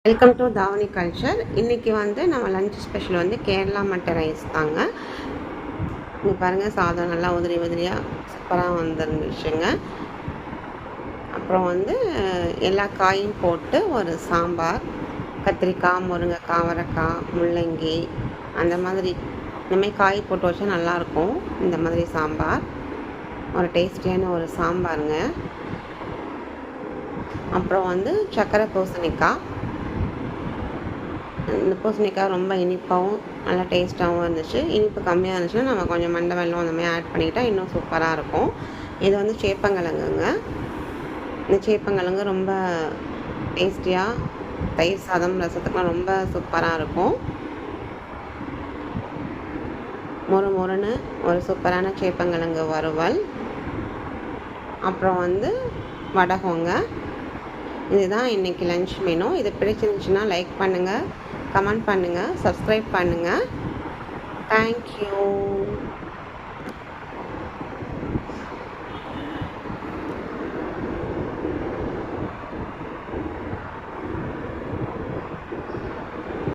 Welcome to தாவணி culture. இன்றைக்கி நம்ம லஞ்ச் ஸ்பெஷல் கேரளா மட்டை ரைஸ் தாங்க. இங்கே பாருங்கள், சாதம் நல்லா உதிரி உதிரியாக சூப்பராக வந்துருந்துச்சுங்க. அப்புறம் எல்லா காயும் போட்டு ஒரு சாம்பார், கத்திரிக்காய், முருங்கைக்காய், அவரைக்காய், முள்ளங்கி அந்த மாதிரி இந்தமாதிரி காய் போட்டு வச்சா நல்லாயிருக்கும். இந்த மாதிரி சாம்பார் ஒரு டேஸ்டியான ஒரு சாம்பாருங்க. அப்புறம் சக்கரை பூசணிக்காய். இந்த பூசணிக்காய் ரொம்ப இனிப்பாகவும் நல்லா டேஸ்ட்டாகவும் இருந்துச்சு. இனிப்பு கம்மியாக இருந்துச்சுன்னா நம்ம கொஞ்சம் மண்டை வெல்லம் அந்த மாதிரி ஆட் பண்ணிக்கிட்டால் இன்னும் சூப்பராக இருக்கும். இது சேப்பங்கிழங்குங்க. இந்த சேப்பங்கிழங்கு ரொம்ப டேஸ்டியாக தயிர் சாதம், ரசத்துக்குலாம் ரொம்ப சூப்பராக இருக்கும். மொறுன்னு ஒரு சூப்பரான சேப்பங்கிழங்கு வறுவல். அப்புறம் வடகங்க. இதுதான் இன்றைக்கி லன்ச் மெனு. இது பிடிச்சிருந்துச்சுன்னா லைக் பண்ணுங்கள், கமெண்ட் பண்ணுங்கள், சப்ஸ்கிரைப் பண்ணுங்கள். தேங்க்யூ.